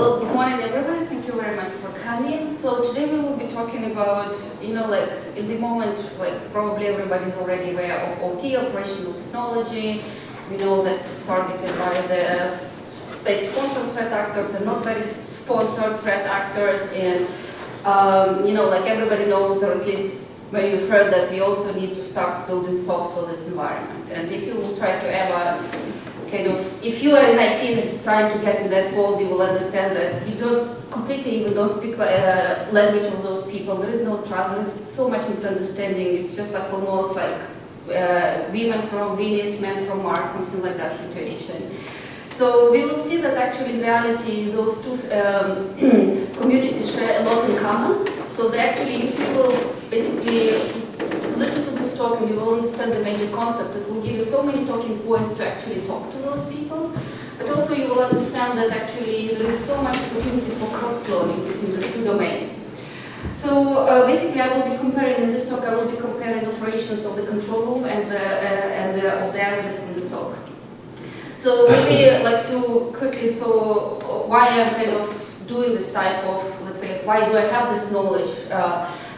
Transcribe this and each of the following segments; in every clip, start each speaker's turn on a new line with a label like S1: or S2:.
S1: Well, good morning everybody, thank you very much for coming. So today we will be talking about, like in the moment, like probably everybody is already aware of OT, operational technology. We know that it's targeted by the state-sponsored threat actors and not very sponsored threat actors. And, like everybody knows, or at least when you've heard that we also need to start building SOCs for this environment. And if you will try to ever if you are in IT and trying to get in that world, you will understand that you don't speak language of those people. There is no trust. There is so much misunderstanding. It's just like almost like women from Venus, men from Mars, something like that situation. So we will see that actually in reality those two communities share a lot in common. So they actually, if you will basically listen to this talk and you will understand the major concept, it will give you so many talking points to actually talk to those people. But also you will understand that actually there is so much opportunities for cross-learning between these two domains. So basically I will be comparing, in this talk I will be comparing operations of the control room and of the analyst in the SOC. So maybe I'd like to quickly, why I'm kind of doing this type of, let's say, why do I have this knowledge?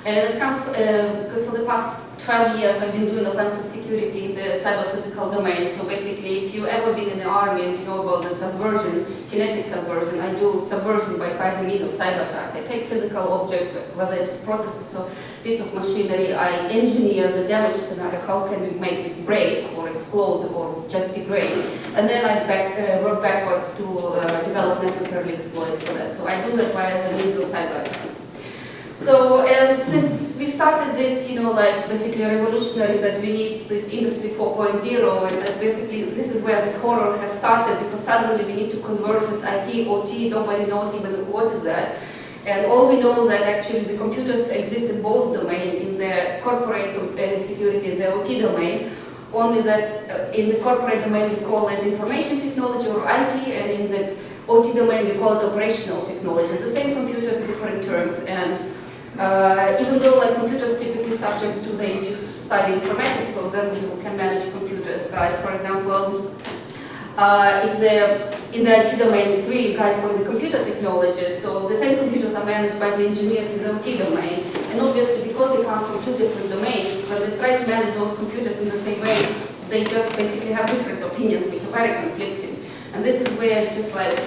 S1: And it comes because for the past 12 years I've been doing offensive security in the cyber-physical domain. So basically, if you've ever been in the army and you know about the subversion, kinetic subversion, I do subversion by the means of cyber attacks. I take physical objects, whether it is processes or piece of machinery, I engineer the damage scenario, how can we make this break or explode or just degrade, and then I work backwards to develop necessary exploits for that. So I do that by the means of cyber attacks. So, and since we started this, like basically revolutionary that we need this industry 4.0, and that basically this is where this horror has started, because suddenly we need to converge this IT, OT, nobody knows even what is that. And all we know is that actually the computers exist in both domains, in the corporate security and the OT domain. Only that in the corporate domain we call it information technology or IT, and in the OT domain we call it operational technology. It's the same computers, different terms. And even though like computers typically subject to if you study informatics, so then you can manage computers. But for example, if in the IT domain it's really guys for the computer technologies, so the same computers are managed by the engineers in the OT domain. And obviously because they come from two different domains, when they try to manage those computers in the same way, they just basically have different opinions which are very conflicting. And this is where it's just like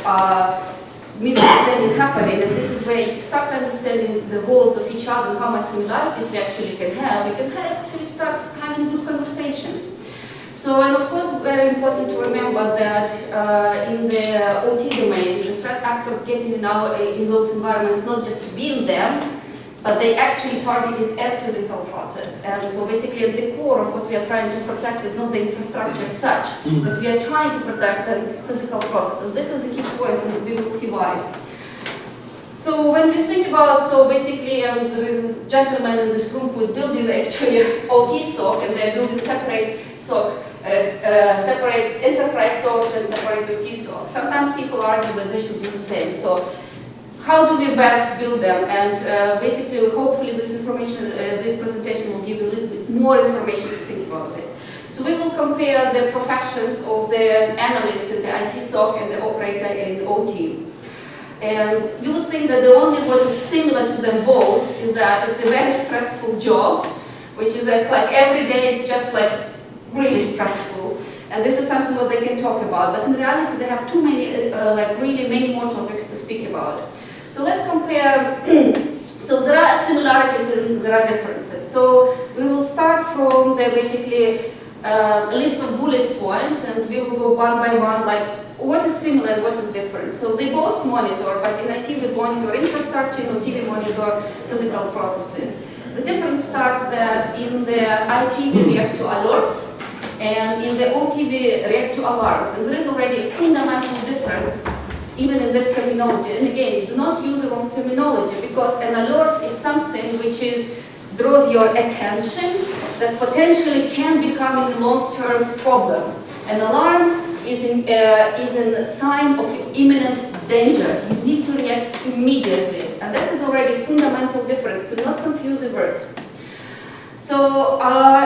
S1: misunderstanding happening, and this is where if you start understanding the roles of each other and how much similarities we actually can have, we can actually start having good conversations. So, and of course, very important to remember that in the OT domain, the threat actors getting in those environments not just to be in them, but they actually targeted at physical process. And so basically at the core of what we are trying to protect is not the infrastructure as such, but we are trying to protect the physical process. And this is the key point, and we will see why. So when we think about, basically there is a gentleman in this room who is building actually OT SOC, and they're building separate SOC, separate enterprise SOCs and separate OT SOCs. Sometimes people argue that they should do the same. So how do we best build them? And basically, hopefully this information, this presentation will give you a little bit more information to think about it. So we will compare the professions of the analyst in the IT SOC and the operator in OT. And you would think that the only what is similar to them both is that it's a very stressful job, which is like every day it's just like really stressful. And this is something that they can talk about. But in reality, they have too many, really many more topics to speak about. So let's compare. So there are similarities and there are differences. So we will start from the basically a list of bullet points, and we will go one by one, like what is similar and what is different. So they both monitor, but in IT we monitor infrastructure, in OT we monitor physical processes. The difference start that in the IT we react to alerts, and in the OT we react to alarms. And there is already a fundamental difference even in this terminology. And again, do not use the wrong terminology, because an alert is something which draws your attention that potentially can become a long-term problem. An alarm is a sign of imminent danger. You need to react immediately. And this is already a fundamental difference. Do not confuse the words. So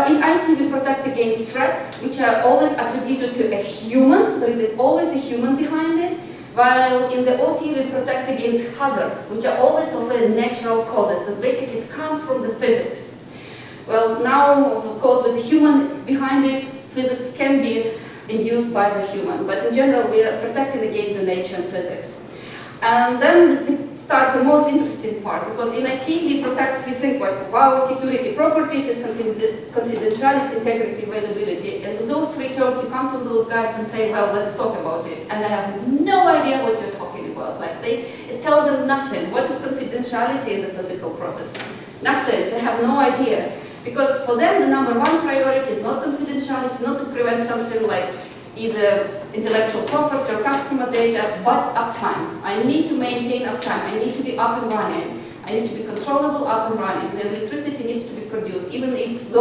S1: in IT we protect against threats which are always attributed to a human. There is always a human behind it. While in the OT we protect against hazards, which are always of a natural causes, but basically it comes from the physics. Well, now, of course, with a human behind it, physics can be induced by the human, but in general we are protected against the nature and physics. And then we start the most interesting part, because in IT we protect, we think like, wow, security properties is confidentiality, integrity, availability, and with those three terms you come to those guys and say, well, let's talk about it, and they have no idea what you're talking about. Like it tells them nothing. What is confidentiality in the physical process? Nothing. They have no idea. Because for them the number one priority is not confidentiality, not to prevent something like either intellectual property or customer data, but uptime. I need to maintain uptime. I need to be up and running. I need to be controllable, up and running. The electricity needs to be produced, even if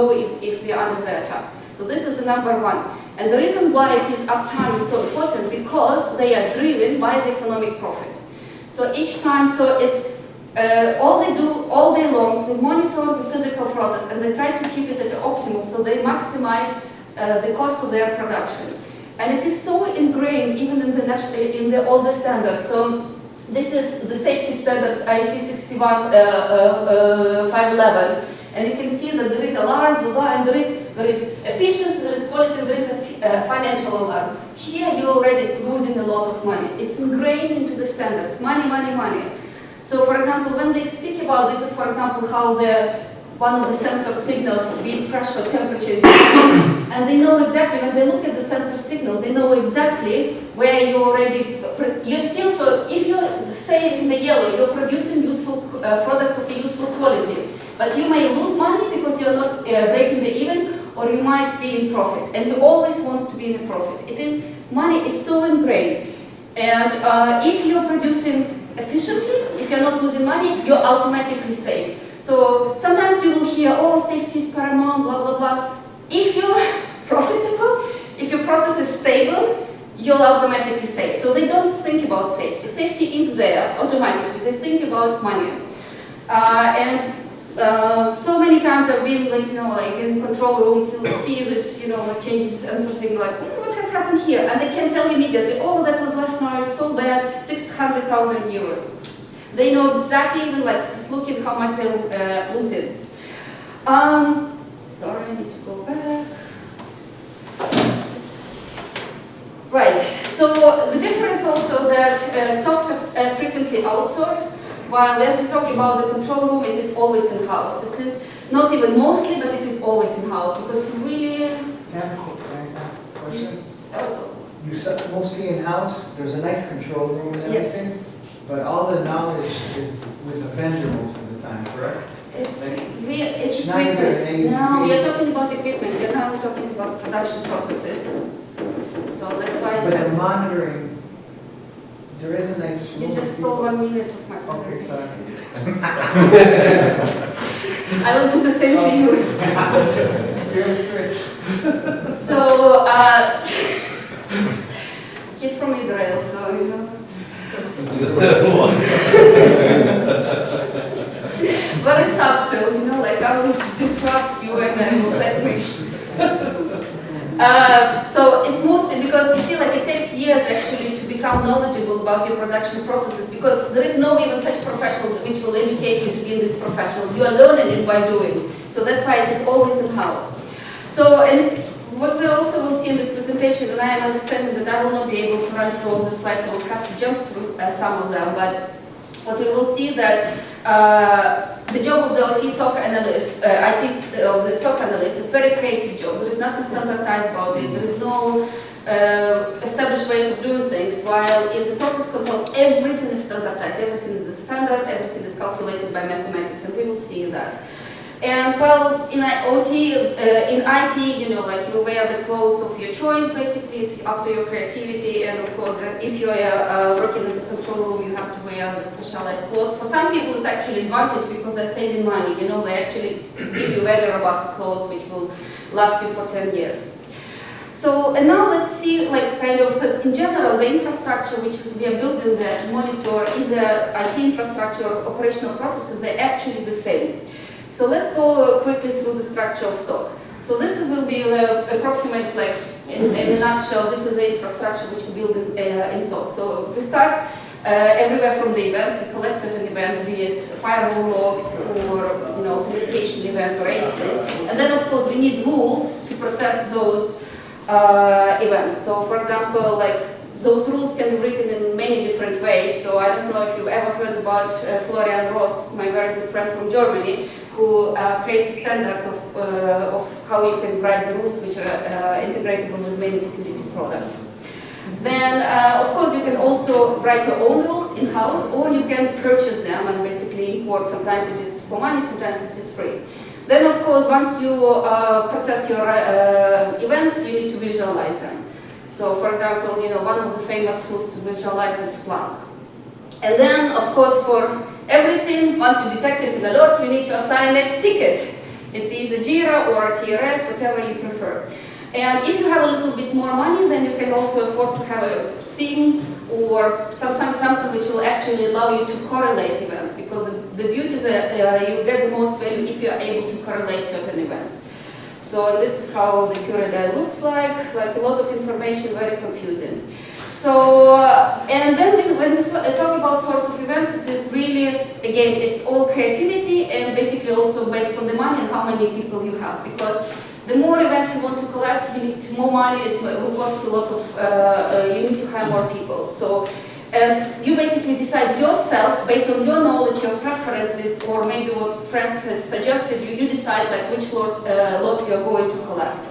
S1: we are under the attack. So this is the number one. And the reason why it is uptime is so important, because they are driven by the economic profit. So each time, so it's all they do all day long is they monitor the physical process and they try to keep it at the optimum, so they maximize the cost of their production. And it is so ingrained even in all the standards. So this is the safety standard IEC 61511, and you can see that there is alarm, blah, blah, and there is efficiency, there is quality, and there is a financial alarm. Here you're already losing a lot of money. It's ingrained into the standards. Money, money, money. So for example, when they speak about this is, for example, how one of the sensor signals, be it pressure, temperature, is and they know exactly, when they look at the sensor signals, they know exactly where you're still, so if you stay in the yellow, you're producing useful product of a useful quality, but you may lose money because you're not breaking the even, or you might be in profit, and you always want to be in a profit. Money is so ingrained, and if you're producing efficiently, if you're not losing money, you're automatically safe. So sometimes you will hear, oh, safety is paramount, blah, blah, blah. If you're profitable, if your process is stable, you're automatically safe. So they don't think about safety. Safety is there automatically. They think about money. So many times I've been like in control rooms, you'll see this, changes and something like, what has happened here? And they can tell you immediately, oh, that was last night, so bad, 600,000 euros. They know exactly, even like just looking how much they're losing. Sorry, I need to go back. Right, so the difference also that SOCs are frequently outsourced, while when we talk about the control room, it is always in-house. It is not even mostly, but it is always in-house, because you really...
S2: Can I ask a question? You said mostly in-house, there's a nice control room and everything, yes. But all the knowledge is with the vendor most of the time, correct?
S1: It's equipment. No, we are talking about equipment. We're now talking about production processes. So that's why it's...
S2: But the monitoring, there is a nice room.
S1: You just stole 1 minute of my presentation.
S2: Okay, sorry.
S1: I will do the same for you.
S2: You're
S1: So, he's from Israel, so very subtle, like I will disrupt you and then will let me. So it's mostly because you see, like it takes years actually to become knowledgeable about your production processes, because there is no even such professional which will educate you to be in this profession. You are learning it by doing. So that's why it is always in-house. So, and what we also will see in this presentation, and I am understanding that I will not be able to run through all the slides, I will have to jump through some of them, but what we will see that the job of the OT SOC analyst, of the SOC analyst, it's a very creative job. There is nothing standardized about it. There is no established ways of doing things, while in the process control, everything is standardized, everything is the standard, everything is calculated by mathematics, and we will see that. And well, in OT, in IT, like you wear the clothes of your choice, basically, it's up to your creativity, and of course, if you are working in the control room, you have to wear the specialized clothes. For some people, it's actually advantage because they're saving money, they actually give you very robust clothes which will last you for 10 years. So, and now let's see, so in general, the infrastructure which we are building there to monitor either IT infrastructure or operational processes, they're actually the same. So let's go quickly through the structure of SOC. So this will be approximate, in a nutshell, this is the infrastructure which we build in SOC. So we start everywhere from the events. We collect certain events, be it firewall logs or certification events or anything. And then of course we need rules to process those events. So for example, like those rules can be written in many different ways. So I don't know if you've ever heard about Florian Ross, my very good friend from Germany, who creates a standard of how you can write the rules which are integratable with many security products. Then, of course, you can also write your own rules in-house, or you can purchase them and basically import. Sometimes it is for money, sometimes it is free. Then, of course, once you process your events, you need to visualize them. So, for example, one of the famous tools to visualize is Splunk. And then, of course, for everything, once you detect it in alert, you need to assign a ticket. It's either Jira or TRS, whatever you prefer. And if you have a little bit more money, then you can also afford to have a SIEM or something which will actually allow you to correlate events, because the beauty is that you get the most value if you are able to correlate certain events. So this is how the QRadar looks like a lot of information, very confusing. So, and then when we talk about source of events, it is really, again, it's all creativity and basically also based on the money and how many people you have. Because the more events you want to collect, you need more money, it will cost a lot of, you need to hire more people. So, and you basically decide yourself, based on your knowledge, your preferences, or maybe what friends has suggested, you decide like which lots you are going to collect.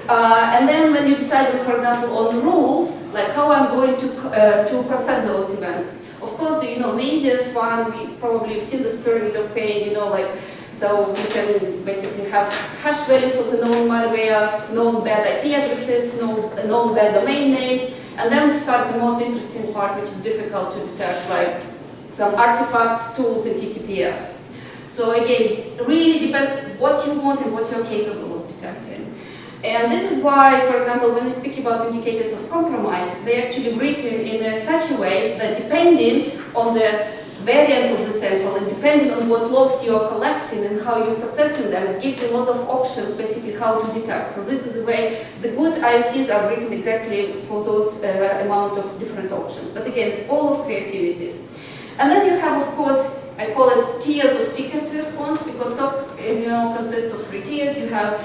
S1: And then when you decide, for example, on rules, like how I'm going to process those events. Of course, the easiest one, we probably have seen this pyramid of pain, so you can basically have hash values of the known malware, known bad IP addresses, known bad domain names, and then starts the most interesting part, which is difficult to detect, like some artifacts, tools, and TTPS. So again, it really depends what you want and what you're capable of detecting. And this is why, for example, when we speak about indicators of compromise, they're actually written in such a way that depending on the variant of the sample and depending on what logs you are collecting and how you're processing them, it gives you a lot of options basically how to detect. So this is the way the good IOCs are written exactly for those amount of different options. But again, it's all of creativity. And then you have, of course, I call it tiers of ticket response, because SOC consists of 3 tiers. You have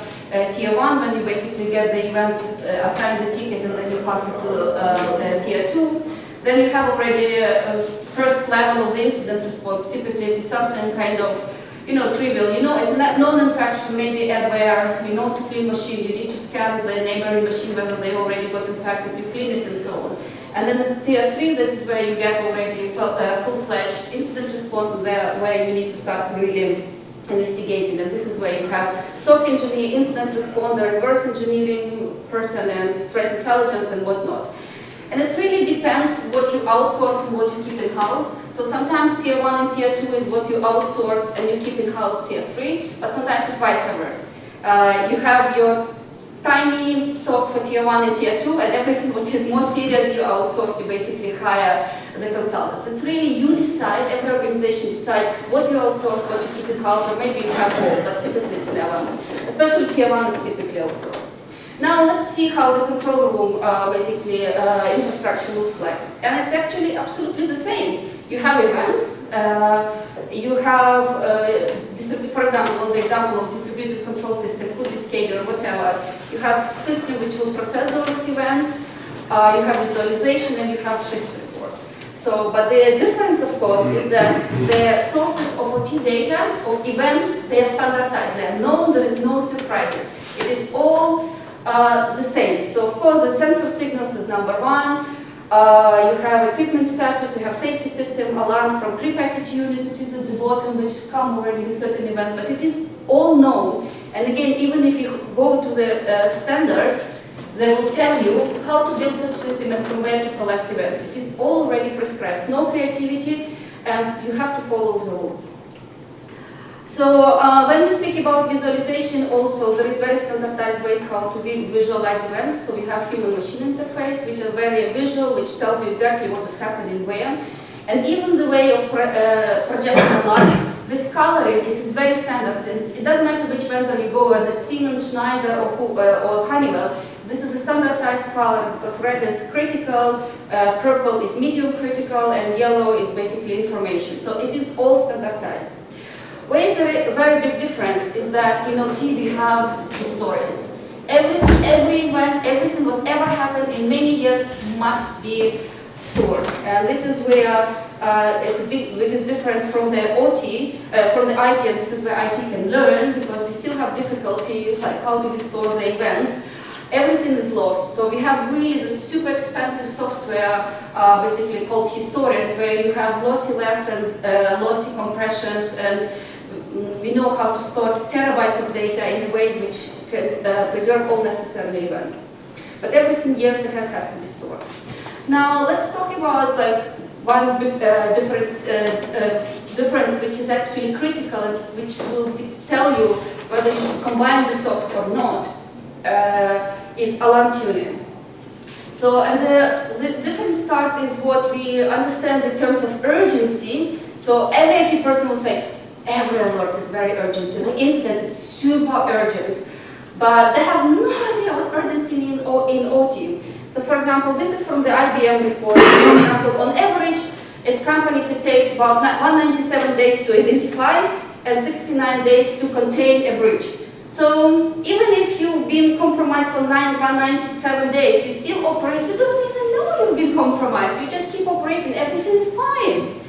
S1: tier 1, when you basically get the event, assign the ticket, and then you pass it to tier 2. Then you have already a first level of the incident response. Typically, it is something kind of, trivial. It's not non-infection, maybe adware, to clean machine. You need to scan the neighboring machine whether they already got infected, you clean it, and so on. And then in tier 3, this is where you get already full-fledged incident response, where you need to start really investigating. And this is where you have SOC engineer, incident responder, reverse engineering person, and threat intelligence, and whatnot. And it really depends what you outsource and what you keep in-house. So sometimes tier 1 and tier 2 is what you outsource and you keep in-house tier 3, but sometimes it's vice versa. You have your tiny SOC for tier 1 and tier 2, and everything which is more serious you outsource, you basically hire the consultants. It's really you decide, every organization decide what you outsource, what you keep in-house, or maybe you have both, but typically it's never. Especially tier 1 is typically outsourced. Now let's see how the control room basically infrastructure looks like. And it's actually absolutely the same. You have events, you have, for example, on the example of distributed control system, could be SCADA or whatever, you have system which will process those events, you have visualization, and you have shift report. So, but the difference, of course, is that the sources of OT data, of events, they are standardized, they are known, there is no surprises. It is all the same. So of course the sensor signals is number 1, you have equipment status, you have safety system, alarm from prepackaged units, it is at the bottom, which come already with certain events, but it is all known. And again, even if you go to the standards, they will tell you how to build such system and from where to collect events. It is already prescribed, no creativity, and you have to follow the rules. So when we speak about visualization also, there is very standardized ways how to visualize events. So we have human-machine interface, which is very visual, which tells you exactly what is happening where. And even the way of projection lights, this coloring, it is very standard. And it doesn't matter which vendor you go, whether it's Siemens, Schneider, or Honeywell, This is a standardized color because red is critical, purple is medium critical, and yellow is basically information. So it is all standardized. Where is a very big difference is that in OT we have historians. Every event, everything whatever happened in many years must be stored. And this is where it's a biggest difference from the OT, from the IT, and this is where IT can learn, because we still have difficulty, like how do we store the events. Everything is logged. So we have really the super expensive software, basically called historians, where you have lossless and lossy compressions, and we know how to store terabytes of data in a way which can preserve all necessary events. But everything years ahead has to be stored. Now let's talk about like one big difference which is actually critical and which will tell you whether you should combine the socks or not, is alarm tuning. So, and the different start is what we understand in terms of urgency. So every IT person will say, every alert is very urgent, the incident is super urgent, but they have no idea what urgency means in OT. So for example, this is from the IBM report. For example, on average, at companies it takes about 197 days to identify and 69 days to contain a breach. So even if you've been compromised for 197 days, you still operate, you don't even know you've been compromised, you just keep operating, everything is fine.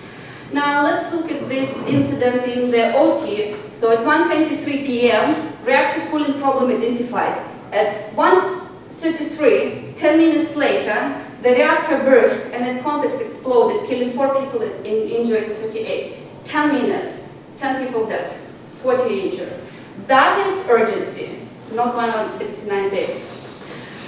S1: Now let's look at this incident in the OT. So at 1:23 p.m., reactor cooling problem identified. At 1:33, 10 minutes later, the reactor burst and in context exploded, killing 4 people and injuring 38. 10 minutes, 10 people dead, 40 injured. That is urgency, not 169 days.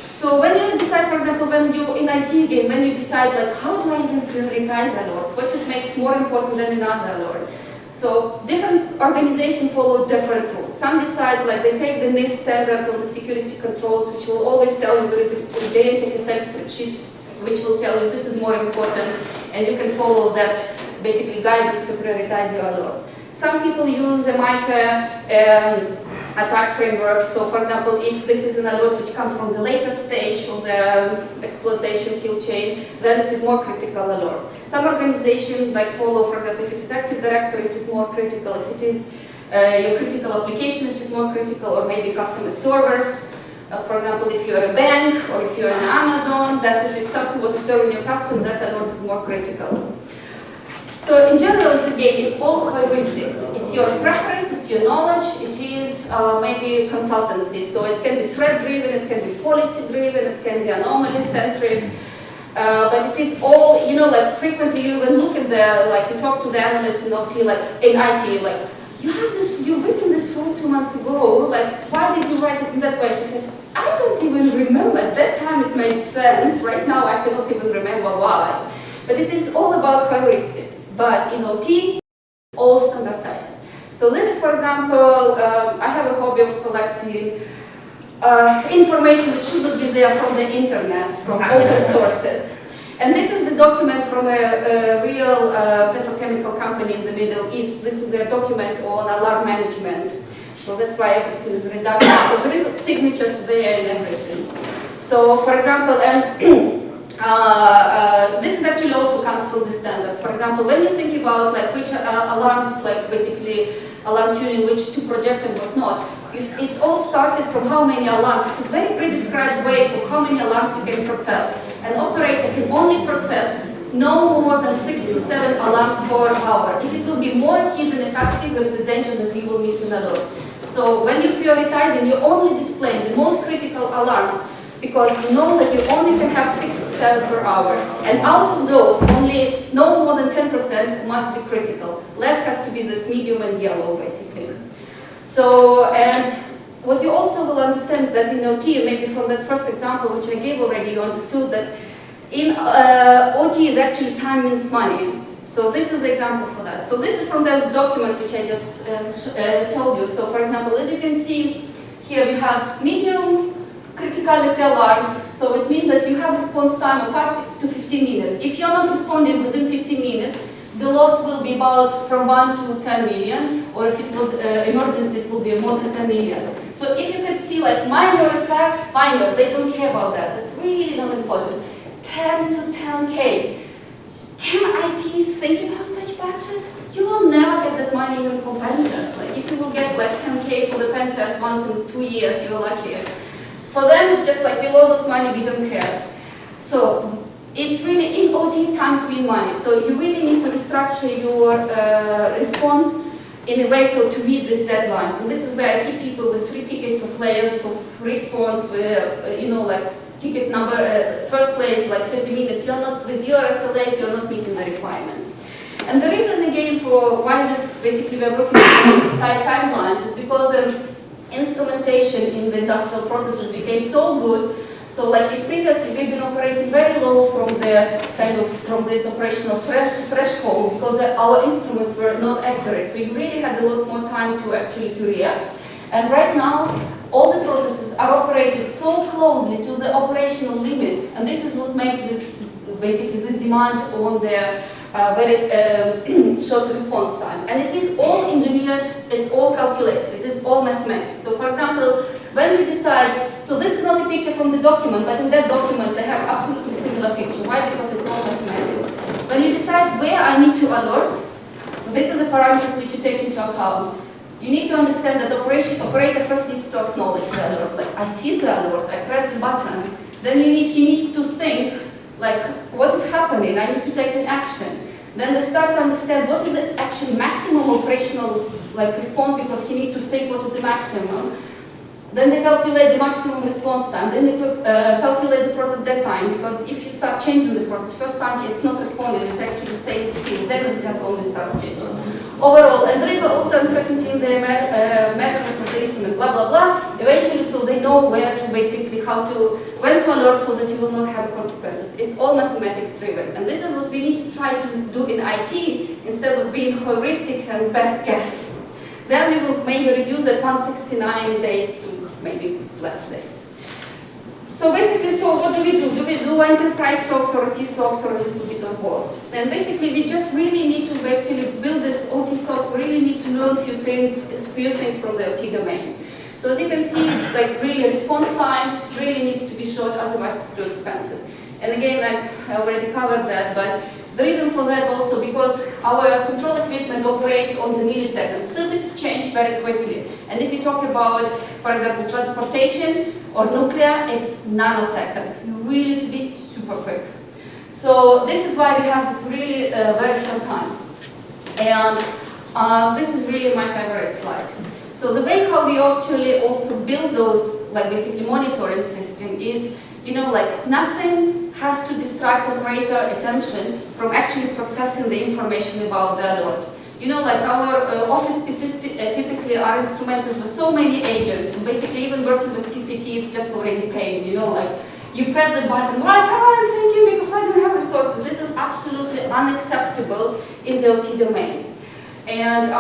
S1: So when you decide, for example, when you in IT game, when you decide like how do I even prioritize alerts, what just makes more important than another alert? So different organizations follow different rules. Some decide like they take the NIST standard on the security controls, which will always tell you there is a gigantic Excel spreadsheet which will tell you this is more important, and you can follow that basically guidance to prioritize your alerts. Some people use a MITRE attack framework. So for example, if this is an alert which comes from the later stage of the exploitation kill chain, then it is more critical alert. Some organizations like follow, for example, if it is Active Directory, it is more critical. If it is your critical application, it is more critical, or maybe customer servers. For example, if you're a bank or if you're an Amazon, that is if something what is serving your customer, that alert is more critical. So in general, it's all heuristics. It's your preference, it's your knowledge, it is maybe consultancy. So it can be threat-driven, it can be policy-driven, it can be anomaly-centric. But it is all, you know, like frequently you even look at the, like you talk to the analyst in OT, like in IT, like, you have this, you've written this rule 2 months ago, like, why did you write it in that way? He says, I don't even remember. At that time it made sense. Right now I cannot even remember why. But it is all about heuristics. But in OT, it's all standardized. So this is, for example, I have a hobby of collecting information which shouldn't be there from the internet, from open sources. And this is a document from a real petrochemical company in the Middle East. This is a document on alarm management. So that's why everything is redacted, because there is signatures there and everything. So, for example, and this is actually also comes from the standard. For example, when you think about like which alarms, like basically alarm tuning, which to project and what not, it's all started from how many alarms. It is very pre-described way for how many alarms you can process. An operator can only process no more than 6 to 7 alarms per hour. If it will be more, he's ineffective. There is a danger that you will miss an alert. So when you prioritize and you only display the most critical alarms, because you know that you only can have 6 to 7 per hour. And out of those, only no more than 10% must be critical. Less has to be this medium and yellow, basically. So, and what you also will understand that in OT, maybe from that first example, which I gave already, you understood that in OT is actually time means money. So this is the example for that. So this is from the document which I just told you. So for example, as you can see, here we have medium criticality alarms, so it means that you have response time of 5 to 15 minutes. If you're not responding within 15 minutes, the loss will be about from 1 to 10 million, or if it was emergency, it will be more than 10 million. So if you can see like minor effect, minor, they don't care about that. It's really not important. 10 to 10K. Can ITs think about such budgets? You will never get that money even for pen tests. Like if you will get like 10K for the pen test once in 2 years, you're lucky. For them, it's just like we lost this money, we don't care. So it's really in OT times win money. So you really need to restructure your response in a way so to meet these deadlines. And this is where IT people with 3 tickets of layers of response, where like ticket number, first layer is like 30 minutes. You're not, with your SLAs, you're not meeting the requirements. And the reason again for why this basically we're working on tight timelines is because the instrumentation in the industrial processes became so good. So like if previously we've been operating very low from the from this operational threshold because our instruments were not accurate. So you really had a lot more time to actually react. And right now, all the processes are operated so closely to the operational limit, and this is what makes this basically this demand on the very short response time. And it is all engineered, it's all calculated, it is all mathematics. So for example, when you decide, so this is not a picture from the document, but in that document they have absolutely similar picture. Why? Because it's all mathematics. When you decide where I need to alert, these are the parameters which you take into account. You need to understand that the operator first needs to acknowledge the alert. Like, I see the alert, I press the button. Then he needs to think, like, what is happening? I need to take an action. Then they start to understand what is the actual maximum operational response, because he needs to think what is the maximum. Then they calculate the maximum response time. Then they calculate the process dead time, because if you start changing the process, first time it's not responding, it's actually stayed still. Then it has only started changing. Overall, and there is also uncertainty in the measurements of the instrument, blah, blah, blah. Eventually, so they know where to basically, when to alert so that you will not have consequences. It's all mathematics driven. And this is what we need to try to do in IT instead of being heuristic and best guess. Then we will maybe reduce that 169 days to maybe less days. So basically, so what do we do? Do we do enterprise SOCs or OT SOCs or a little bit of both? And basically, we just really need to actually build this OT SOCs. We really need to learn a few things from the OT domain. So as you can see, like really response time really needs to be short, otherwise it's too expensive. And again, I already covered that, but the reason for that also because our control equipment operates on the milliseconds. Physics change very quickly. And if you talk about, for example, transportation or nuclear, it's nanoseconds. You really need to be super quick. So this is why we have this really very short times. And this is really my favorite slide. So the way how we actually also build those, like basically monitoring system is, nothing has to distract operator attention from actually processing the information about the alert. Our office PCs typically are instrumented with so many agents. So basically, even working with PPT, it's just already pain. You press the button, right? I'm thinking because I don't have resources. This is absolutely unacceptable in the OT domain. And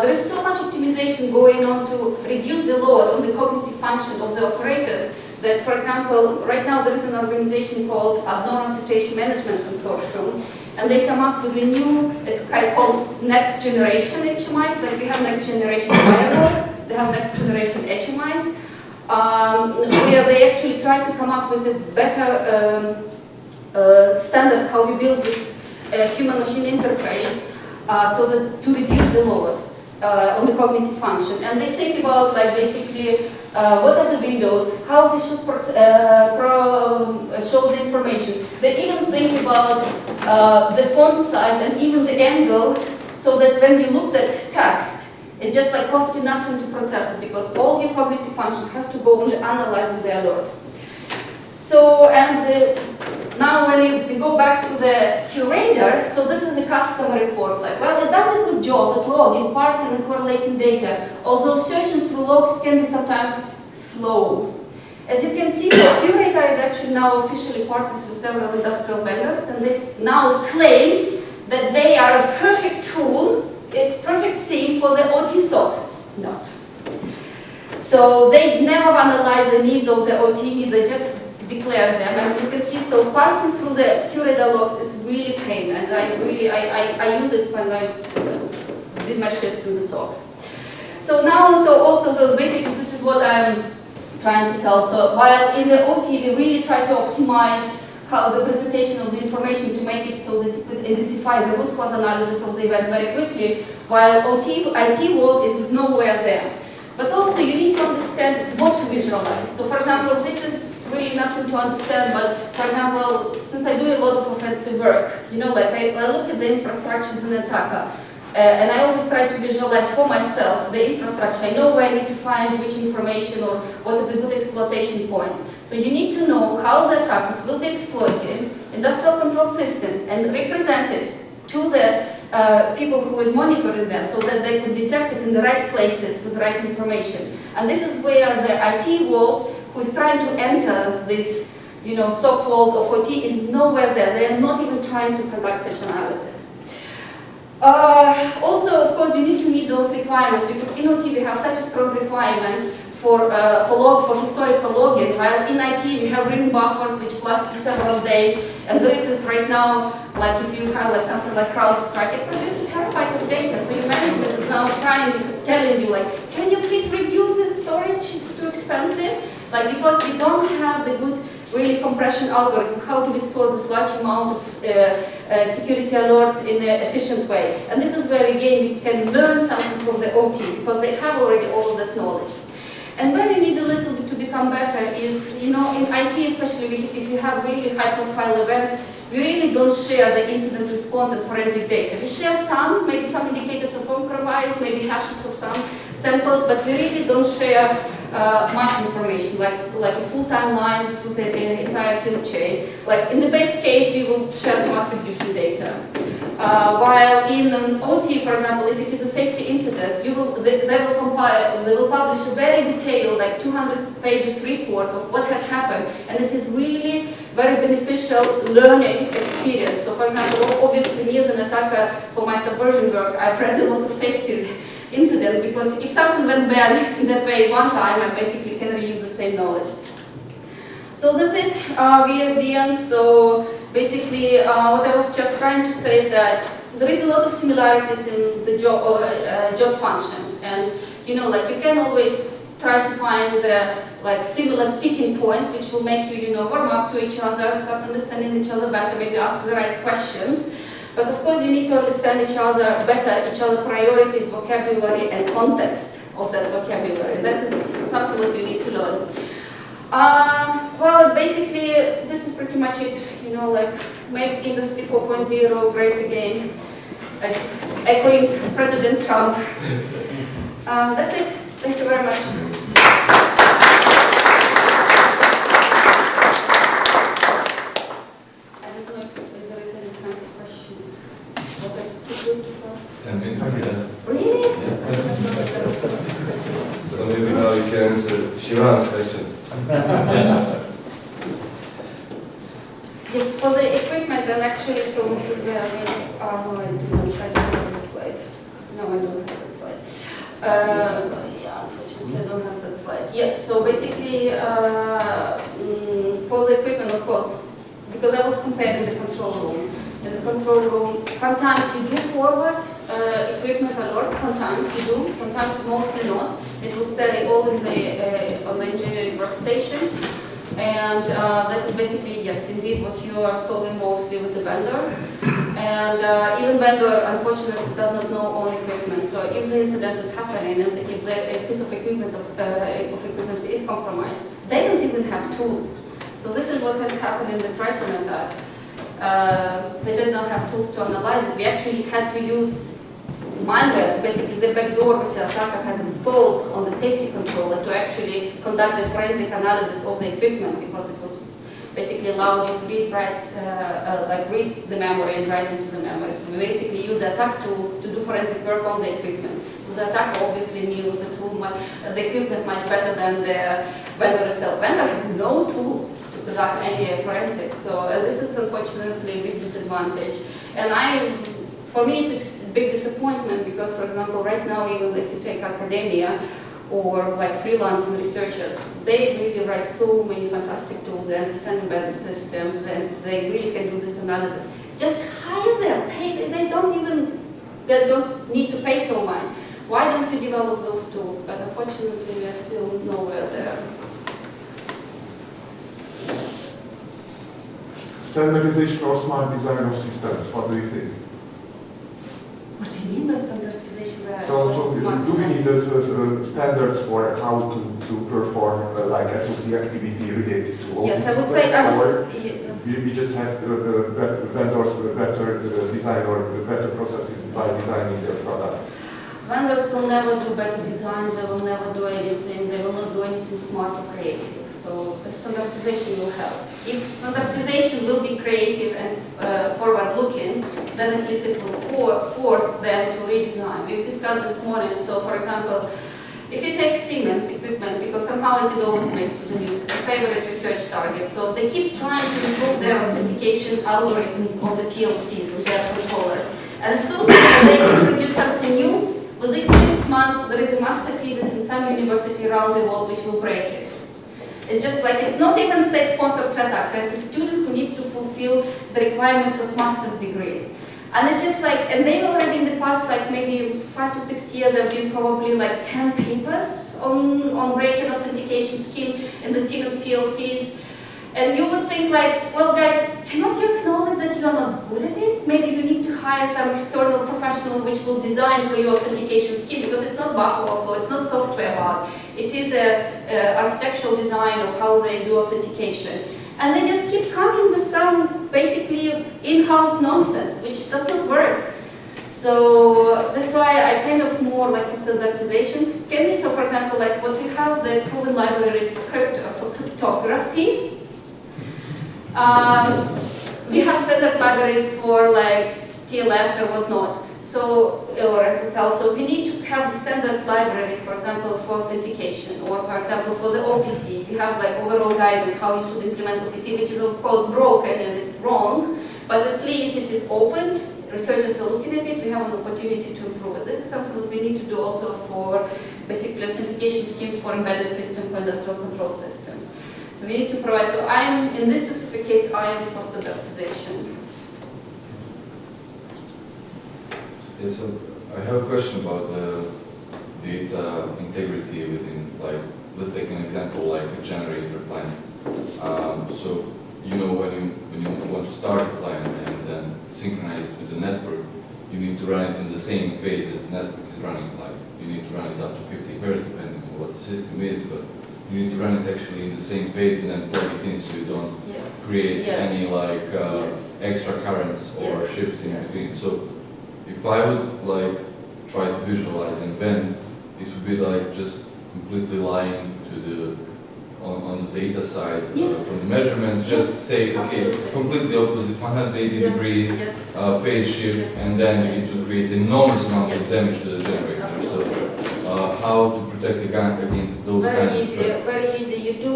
S1: there is so much optimization going on to reduce the load on the cognitive function of the operators that, for example, right now there is an organization called Abnormal Situation Management Consortium, and they come up with a new, it's called next generation HMIs, like we have next generation firewalls, they have next generation HMIs, where they actually try to come up with a better standards how we build this human-machine interface so that to reduce the load on the cognitive function. And they think about basically what are the windows, how they should show the information. They even think about the font size and even the angle, so that when you look at text, it just costs you nothing to process it, because all your cognitive function has to go on the analyzing the alert. So, and now when you go back to the curator, so this is a customer report. Well, it does a good job at logging, parsing and correlating data, although searching through logs can be sometimes slow. As you can see, the curator is actually now officially partners with several industrial vendors, and they now claim that they are a perfect tool, a perfect thing for the OT SOC. Not. So they never analyze the needs of the OT, they just declare them, and you can see, so parsing through the curator logs is really pain, and I use it when I did my shift in the SOCs. So now, so basically this is what I'm trying to tell. So while in the OT we really try to optimize how the presentation of the information to make it so that you could identify the root cause analysis of the event very quickly, while IT world is nowhere there. But also you need to understand what to visualize. So for example, this is really nothing to understand, but for example, since I do a lot of offensive work, you know, like I look at the infrastructures in attacker, and I always try to visualize for myself the infrastructure. I know where I need to find which information or what is a good exploitation point. So you need to know how the attackers will be exploiting industrial control systems and represent it to the people who is monitoring them so that they could detect it in the right places with the right information. And this is where the IT world, who is trying to enter this, you know, so-called of OT, is nowhere there. They are not even trying to conduct such analysis. Also, of course, you need to meet those requirements, because in OT we have such a strong requirement for historical logging, while in IT we have ring buffers which last you several days, and this is right now, like if you have like something like CrowdStrike, it produces a terabyte of data, so your management is now telling you like, can you please reduce the storage, it's too expensive, like because we don't have the good really compression algorithm, how to restore this large amount of security alerts in an efficient way. And this is where again we can learn something from the OT, because they have already all of that knowledge. And where we need a little bit to become better is, you know, in IT especially, if you have really high-profile events, we really don't share the incident response and forensic data. We share some, maybe some indicators of compromise, maybe hashes of some samples, but we really don't share much information, like a full timeline through the entire kill chain. Like in the best case, we will share some attribution data. While in an OT, for example, if it is a safety incident, they will publish a very detailed, like 200 pages report of what has happened, and it is really very beneficial learning experience. So for example, obviously me as an attacker for my subversion work, I've read a lot of safety incidents, because if something went bad in that way one time, I basically can reuse the same knowledge. So that's it, we are at the end. So basically, what I was just trying to say that there is a lot of similarities in the job functions, and you know, like you can always try to find like similar speaking points, which will make you, you know, warm up to each other, start understanding each other better, maybe ask the right questions. But of course, you need to understand each other better, each other's priorities, vocabulary, and context of that vocabulary. That is something that you need to learn. Well, basically, this is pretty much it. You know, like, make Industry 4.0 great again, like, echoing President Trump. That's it. Thank you very much. I don't know if there is any time for questions. Was I too good, too fast?
S3: 10 minutes, yeah.
S1: Really?
S3: Yeah. So maybe now you can answer Shivan's question.
S1: Yes, for the equipment, and actually, so this is where I don't have the slide. No, I don't have that slide. Yeah, unfortunately, I don't have that slide. Yes, so basically, for the equipment, of course, because I was comparing the control room. In the control room, sometimes you do forward equipment alerts, sometimes you do, sometimes mostly not. It will stay all in the on the engineering workstation. And that is basically, yes, indeed, what you are solving mostly with the vendor. And even vendor, unfortunately, does not know own equipment. So if the incident is happening and if a piece of equipment is compromised, they don't even have tools. So this is what has happened in the Triton attack. They did not have tools to analyze it. We actually had to use malware, basically the backdoor which the attacker has installed on the safety controller to actually conduct the forensic analysis of the equipment, because it was basically allowed you to read the memory and write into the memory. So we basically use the attack tool to do forensic work on the equipment. So the attacker obviously knew the tool, the equipment much better than the vendor itself. Vendor had no tools to conduct any forensics. So this is unfortunately a big disadvantage. And for me, it's a big disappointment, because, for example, right now, even if you take academia or like freelancing researchers, they really write so many fantastic tools. They understand embedded systems, and they really can do this analysis. Just hire them, pay. They don't need to pay so much. Why don't you develop those tools? But unfortunately, we are still nowhere there.
S4: Standardization or smart design of systems, what do you think?
S1: What do you mean by standardization?
S4: So do we need standards for how to perform like SOC activity related to all
S1: yes,
S4: these
S1: I would
S4: systems?
S1: say,
S4: We just have vendors with better design or better processes by designing their product.
S1: vendors will never do better design, they will never do anything, they will not do anything smart or creative. So the standardization will help. If standardization will be creative and forward-looking, then at least it will force them to redesign. We've discussed this morning, so for example, if you take Siemens equipment, because somehow it always makes to the news, a favorite research target, so they keep trying to improve their authentication algorithms on the PLCs, on their controllers. And as soon as they introduce something new, within 6 months there is a master thesis in some university around the world which will break it. It's just like, it's not even state-sponsored threat actor, it's a student who needs to fulfill the requirements of master's degrees. And it's just like, and they already in the past, like maybe 5 to 6 years, there have been probably like 10 papers on break-in authentication scheme in the Siemens PLCs. And you would think like, well guys, cannot you acknowledge that you are not good at it? Maybe you need to hire some external professional which will design for your authentication scheme, because it's not buffer overflow, it's not software bug. It is a architectural design of how they do authentication. And they just keep coming with some basically in-house nonsense, which does not work. So that's why I kind of more like for standardization. Can we, so for example, like what we have, the proven libraries for cryptography. We have standard libraries for like TLS or whatnot, so or SSL. So we need to have the standard libraries, for example, for authentication, or for example for the OPC. We have like overall guidance how you should implement OPC, which is of course broken and it's wrong, but at least it is open. Researchers are looking at it. We have an opportunity to improve it. This is something that we need to do also for basically authentication schemes for embedded systems, for industrial control systems. So we need to provide, so I'm, in this specific case, I am for standardization.
S3: Yeah, so I have a question about the data integrity within, like, let's take an example like a generator plan. So, you know, when you want to start a plan and then synchronize it with the network, you need to run it in the same phase as the network is running. Like, you need to run it up to 50 Hz depending on what the system is, but you need to run it actually in the same phase and then plug it in so you don't create any like extra currents or shifts in between. So if I would like try to visualize and bend, it would be like just completely lying to the on the data side from the measurements, just say, okay, completely opposite, 180 degrees, phase shift, and then it will create enormous amount of damage to the generator. So how to protect against those kinds of threats?
S1: Very easy. You do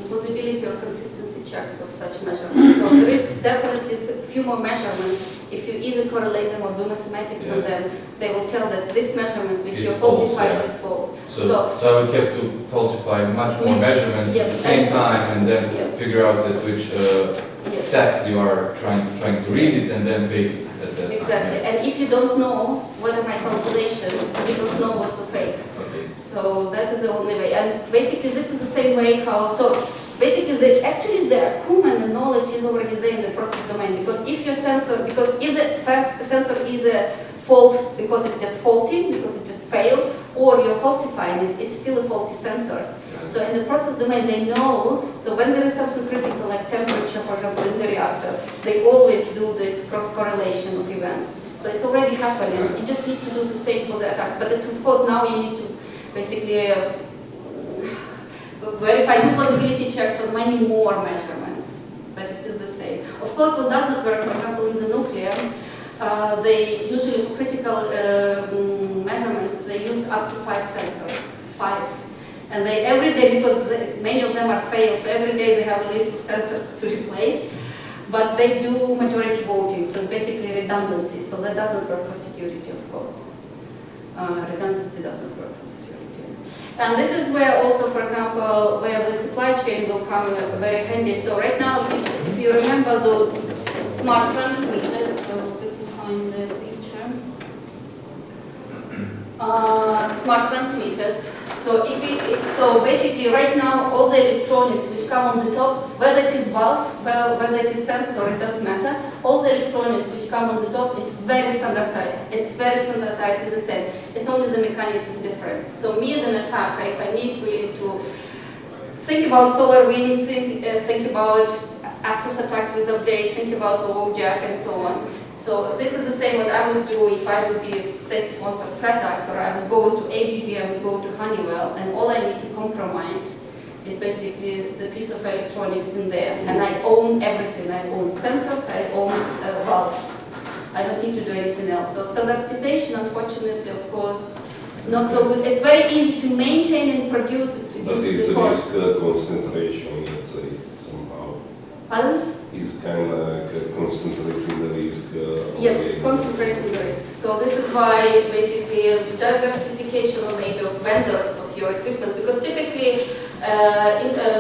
S1: plausibility or consistency checks of such measurements. So there is definitely a few more measurements. If you either correlate them or do mathematics on them, they will tell that this measurement which you falsified is false.
S3: So I would have to falsify much more measurements at the same time and then figure out at which text you are trying to read it and then fake it at that
S1: Exactly.
S3: time.
S1: And if you don't know what are my calculations, you don't know what to fake.
S3: Okay.
S1: So that is the only way. And basically this is the same way how, so basically actually the acumen and knowledge is already there in the process domain, because if your sensor, because if the first sensor is a fault because it's just faulty, because it just failed, or you're falsifying it, it's still a faulty sensors. So in the process domain they know, so when there is something critical like temperature, for example, in the reactor, they always do this cross-correlation of events. So it's already happening, you just need to do the same for the attacks, but it's of course now you need to basically verify the plausibility checks on many more measurements, but it is the same. Of course what does not work, for example in the nuclear, they usually for critical measurements they use up to 5 sensors, 5. And they every day, because many of them are failed, so every day they have a list of sensors to replace, but they do majority voting, so basically redundancy, so that doesn't work for security, of course. Redundancy doesn't work for security. And this is where also, for example, where the supply chain will come very handy. So right now, if you remember those smart transmitters, I'll quickly find the picture. smart transmitters. So so basically right now all the electronics which come on the top, whether it is valve, whether it is sensor, it doesn't matter. All the electronics which come on the top, it's very standardized. It's very standardized, as I said. It's only the mechanics is different. So me as an attacker, if I need really to think about solar winds, think about ASUS attacks with updates, think about low jack and so on. So this is the same what I would do if I would be a state-sponsored threat actor. I would go to ABB, I would go to Honeywell, and all I need to compromise is basically the piece of electronics in there. And I own everything. I own sensors, I own valves. I don't need to do anything else. So standardization, unfortunately, of course, not so good. It's very easy to maintain and produce.
S5: But it's a risk concentration, let's say, somehow.
S1: Pardon?
S5: Is kind of concentrating the risk.
S1: Yes, it's concentrating the risk. So this is why basically diversification or maybe of vendors of your equipment, because typically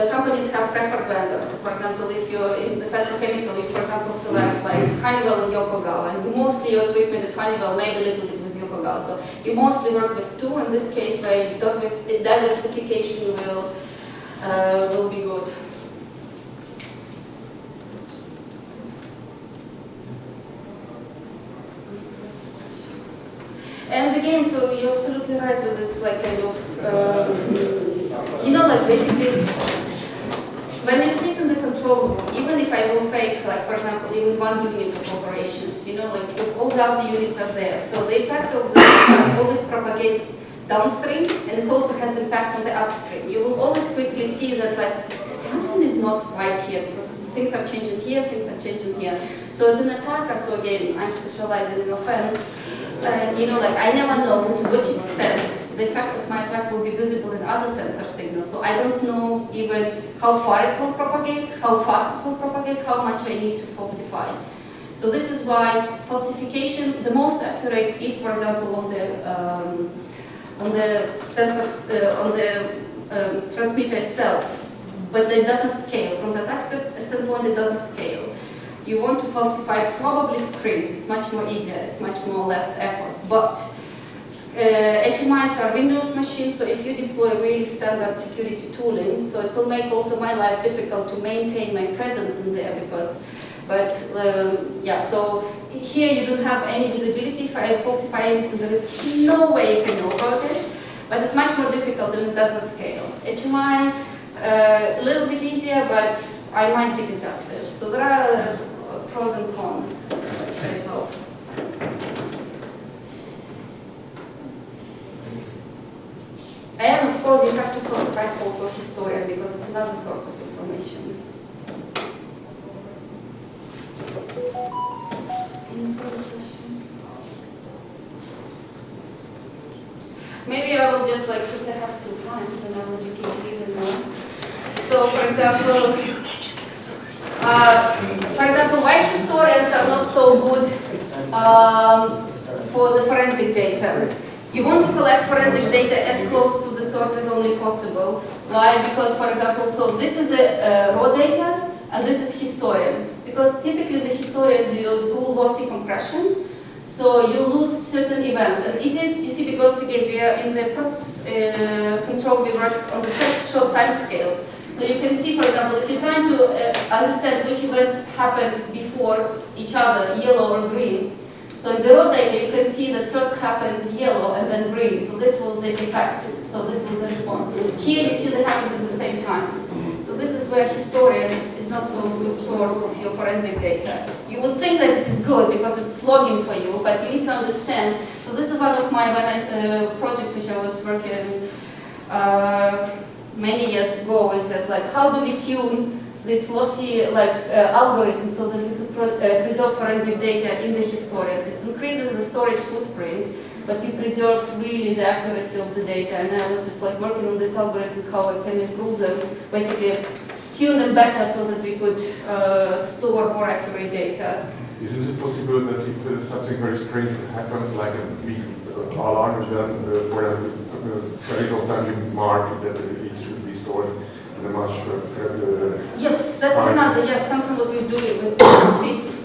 S1: companies have preferred vendors. So for example, if you're in the petrochemical, you for example select like Honeywell and Yokogawa, and mostly your equipment is Honeywell, maybe a little bit with Yokogawa. So you mostly work with two. In this case, where diversification will be good. And again, so you're absolutely right with this, like kind of, like basically, when you sit in the control room, even if I will fake, like for example, even one unit of operations, like because all the other units are there, so the effect of this always propagates downstream, and it also has impact on the upstream. You will always quickly see that like something is not right here because things are changing here, things are changing here. So as an attacker, so again, I'm specializing in offense. Like I never know to which extent the effect of my attack will be visible in other sensor signals. So I don't know even how far it will propagate, how fast it will propagate, how much I need to falsify. So this is why falsification, the most accurate is, for example, on the sensors, on the transmitter itself, but it doesn't scale. From the attack standpoint, it doesn't scale. You want to falsify probably screens. It's much more easier. It's much more less effort. But HMIs are Windows machines, so if you deploy really standard security tooling, so it will make also my life difficult to maintain my presence in there so here you don't have any visibility. If I falsify anything, there is no way you can know about it, but it's much more difficult and it doesn't scale. HMI, a little bit easier, but I might be detected. So there are pros and cons trade-off. And of course, you have to falsify also historian because it's another source of information. Any further questions? Maybe I will just since I have still time, then I will educate you even more. So, for example, why historians are not so good for the forensic data. You want to collect forensic data as close to the source as only possible. Why? Because, for example, so this is a raw data, and this is historian. Because typically the historian will do lossy compression, so you lose certain events. And it is, you see, because again, we are in the process control, we work on the such short time scales. So you can see, for example, if you're trying to understand which event happened before each other, yellow or green. So in the raw data, you can see that first happened yellow and then green. So this was the effect. So this was the response. Here you see they happened at the same time. So this is where historian is not so good source of your forensic data. You would think that it is good because it's logging for you, but you need to understand. So this is one of my projects which I was working many years ago. Is that like how do we tune this lossy algorithm so that we could preserve forensic data in the historians? It increases the storage footprint, but you preserve really the accuracy of the data. And I was just working on this algorithm, how I can improve them, basically tune them better so that we could store more accurate data.
S4: Is it possible that if something very strange happens, like a big alarm, then for a period of time you mark that it should be stored in a much
S1: yes, that is another, yes, something what we do with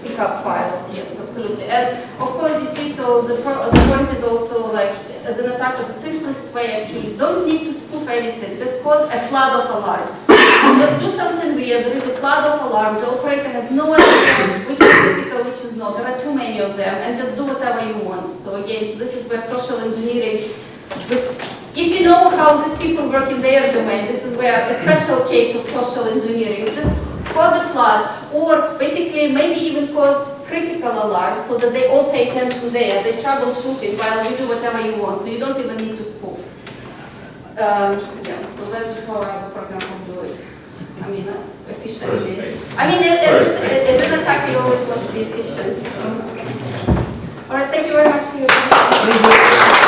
S1: pickup files, yes, absolutely. absolutely. And of course, you see, so the point is also like, as an attacker, the simplest way actually, you don't need to spoof anything, just cause a flood of alarms. Just do something weird, there is a flood of alarms, the operator has no idea which is critical, which is not, there are too many of them, and just do whatever you want. So again, this is where social engineering, if you know how these people work in their domain, this is where a special case of social engineering, just cause a flood, or basically maybe even cause critical alarm so that they all pay attention there, they troubleshoot it while you do whatever you want, so you don't even need to spoof. Yeah, so that is how I would, for example, do it. I mean, efficiently. I mean, as an attacker, you always want to be efficient. So. All right, thank you very much for your attention.